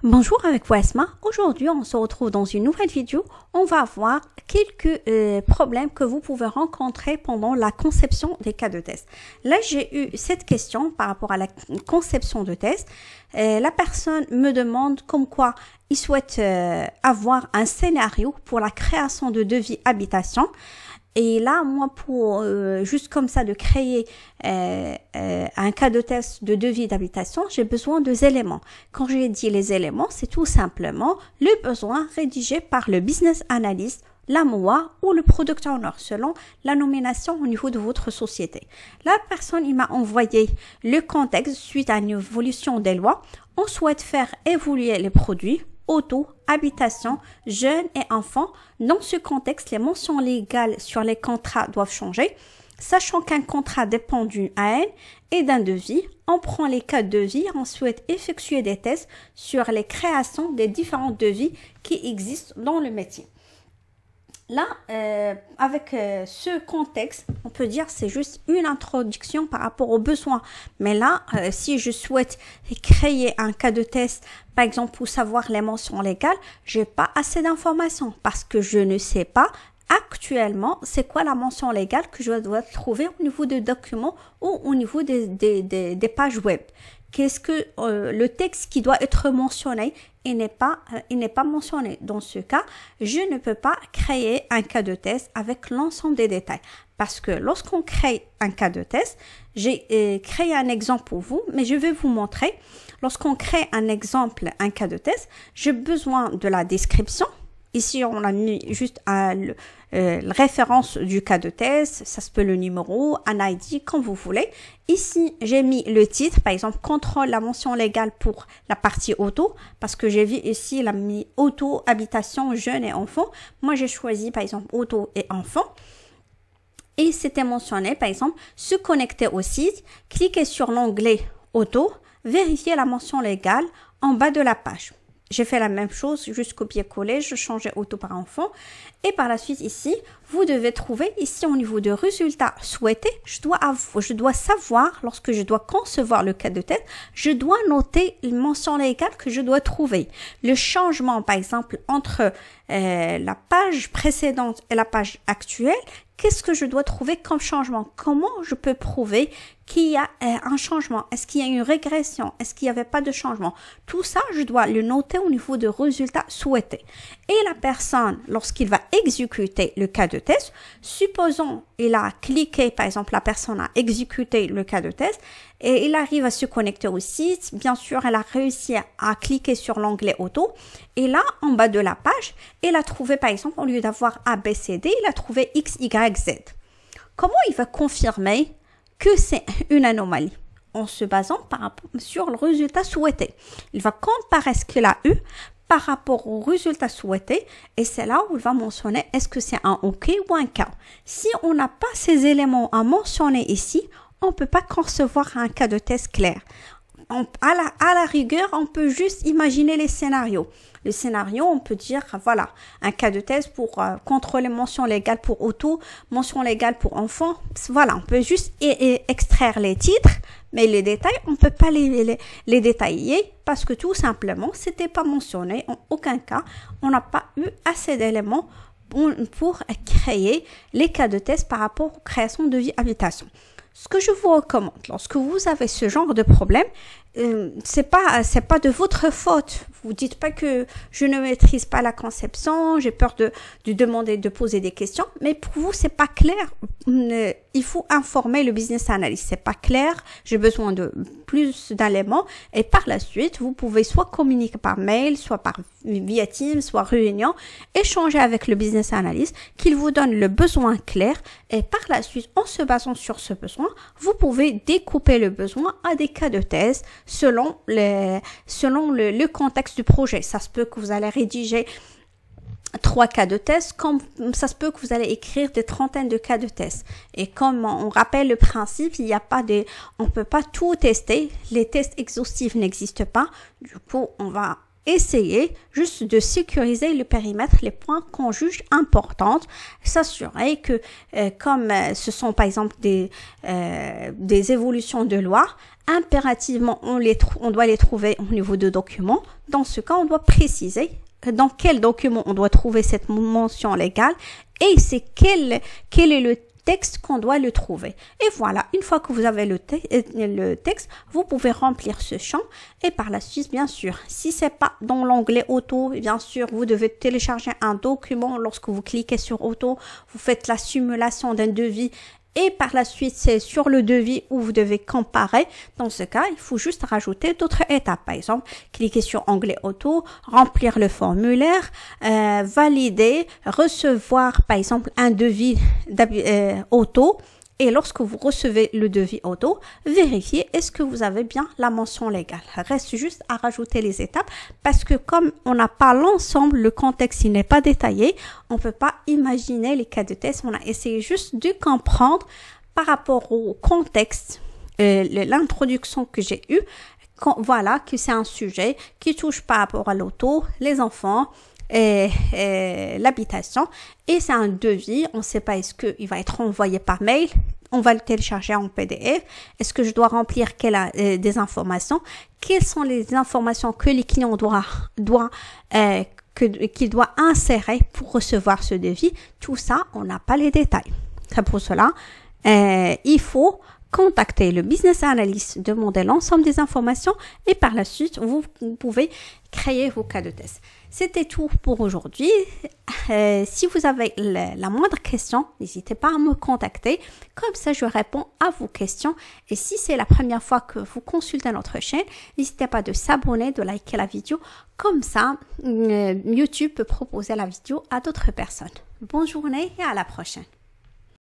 Bonjour avec vous Esma. Aujourd'hui on se retrouve dans une nouvelle vidéo. On va voir quelques problèmes que vous pouvez rencontrer pendant la conception des cas de test. Là j'ai eu cette question par rapport à la conception de test. La personne me demande comme quoi il souhaite avoir un scénario pour la création de devis habitation. Et là, moi, pour juste comme ça de créer un cas de test de devis d'habitation, j'ai besoin des éléments. Quand j'ai dit les éléments, c'est tout simplement le besoin rédigé par le business analyst, la MOA ou le product owner, selon la nomination au niveau de votre société. La personne, il m'a envoyé le contexte suite à une évolution des lois. On souhaite faire évoluer les produits auto, habitation, jeunes et enfants. Dans ce contexte, les mentions légales sur les contrats doivent changer. Sachant qu'un contrat dépend d'une AN et d'un devis, on prend les cas de devis, on souhaite effectuer des tests sur les créations des différents devis qui existent dans le métier. Là, avec ce contexte, on peut dire c'est juste une introduction par rapport aux besoins. Mais là, si je souhaite créer un cas de test, par exemple pour savoir les mentions légales, j'ai pas assez d'informations parce que je ne sais pas actuellement c'est quoi la mention légale que je dois trouver au niveau des documents ou au niveau des pages web. Qu'est-ce que le texte qui doit être mentionné il n'est pas mentionné. Dans ce cas, je ne peux pas créer un cas de test avec l'ensemble des détails. Parce que lorsqu'on crée un cas de test, j'ai créé un exemple pour vous, mais je vais vous montrer. Lorsqu'on crée un exemple, un cas de test, j'ai besoin de la description. Ici, on a mis juste la référence du cas de test, ça se peut le numéro, un ID, comme vous voulez. Ici, j'ai mis le titre, par exemple, contrôle la mention légale pour la partie auto, parce que j'ai vu ici, il a mis auto, habitation, jeunes et enfants. Moi, j'ai choisi, par exemple, auto et enfants. Et c'était mentionné, par exemple, se connecter au site, cliquer sur l'onglet auto, vérifier la mention légale en bas de la page. J'ai fait la même chose, juste copier-coller, je changeais auto par enfant. Et par la suite ici, vous devez trouver ici au niveau de résultats souhaités, je dois savoir, lorsque je dois concevoir le cas de test, je dois noter les mentions légales que je dois trouver. Le changement, par exemple, entre la page précédente et la page actuelle, qu'est-ce que je dois trouver comme changement? Comment je peux prouver qu'il y a un changement? Est-ce qu'il y a une régression? Est-ce qu'il n'y avait pas de changement? Tout ça, je dois le noter au niveau de résultats souhaités. Et la personne, lorsqu'il va exécuter le cas de test, supposons il a cliqué, par exemple, la personne a exécuté le cas de test et il arrive à se connecter au site. Bien sûr, elle a réussi à cliquer sur l'onglet auto. Et là, en bas de la page, il a trouvé, par exemple, au lieu d'avoir A, B, C, D, il a trouvé X, Y, Z. Comment il va confirmer que c'est une anomalie? En se basant sur le résultat souhaité. Il va comparer ce qu'il a eu par rapport au résultat souhaité et c'est là où il va mentionner est-ce que c'est un OK ou un cas. Si on n'a pas ces éléments à mentionner ici, on ne peut pas concevoir un cas de test clair. À la rigueur, on peut juste imaginer les scénarios. Le scénario, on peut dire, voilà, un cas de test pour contrôler mention légale pour auto, mention légale pour enfant. Voilà, on peut juste extraire les titres, mais les détails, on ne peut pas les détailler parce que tout simplement, c'était pas mentionné. En aucun cas, on n'a pas eu assez d'éléments pour créer les cas de test par rapport aux créations de devis habitation. Ce que je vous recommande, lorsque vous avez ce genre de problème, c'est pas de votre faute. Vous dites pas que je ne maîtrise pas la conception, j'ai peur de demander, de poser des questions, mais pour vous c'est pas clair. Il faut informer le business analyst. C'est pas clair, j'ai besoin de plus d'éléments et par la suite vous pouvez soit communiquer par mail, soit via Teams, soit réunion, échanger avec le business analyst, qu'il vous donne le besoin clair et par la suite en se basant sur ce besoin, vous pouvez découper le besoin à des cas de test selon le contexte du projet. Ça se peut que vous allez rédiger 3 cas de test, comme ça se peut que vous allez écrire des trentaines de cas de test. Et comme on rappelle le principe, on peut pas tout tester. Les tests exhaustifs n'existent pas. Du coup, on va essayer juste de sécuriser le périmètre, les points qu'on juge importants, s'assurer que comme ce sont par exemple des évolutions de loi, impérativement, on doit les trouver au niveau de documents. Dans ce cas, on doit préciser dans quel document on doit trouver cette mention légale et c'est quel est le texte qu'on doit le trouver. Et voilà, une fois que vous avez le texte, vous pouvez remplir ce champ et par la suite, bien sûr, si c'est pas dans l'onglet auto, bien sûr, vous devez télécharger un document. Lorsque vous cliquez sur auto, vous faites la simulation d'un devis et par la suite, c'est sur le devis où vous devez comparer. Dans ce cas, il faut juste rajouter d'autres étapes. Par exemple, cliquer sur onglet auto, remplir le formulaire, valider, recevoir par exemple un devis auto. Et lorsque vous recevez le devis auto, vérifiez est-ce que vous avez bien la mention légale. Reste juste à rajouter les étapes parce que comme on n'a pas l'ensemble, le contexte il n'est pas détaillé, on peut pas imaginer les cas de test. On a essayé juste de comprendre par rapport au contexte, l'introduction que j'ai eue, voilà que c'est un sujet qui touche par rapport à l'auto, les enfants, l'habitation et c'est un devis. On ne sait pas est-ce qu'il va être envoyé par mail, on va le télécharger en PDF, est-ce que je dois remplir des informations, quelles sont les informations que les clients qu'il doit insérer pour recevoir ce devis. Tout ça, on n'a pas les détails. C'est pour cela, il faut contacter le business analyst, demander l'ensemble des informations et par la suite, vous pouvez créer vos cas de test. C'était tout pour aujourd'hui. Si vous avez la moindre question, n'hésitez pas à me contacter. Comme ça, je réponds à vos questions. Et si c'est la première fois que vous consultez notre chaîne, n'hésitez pas de s'abonner, de liker la vidéo. Comme ça, YouTube peut proposer la vidéo à d'autres personnes. Bonne journée et à la prochaine.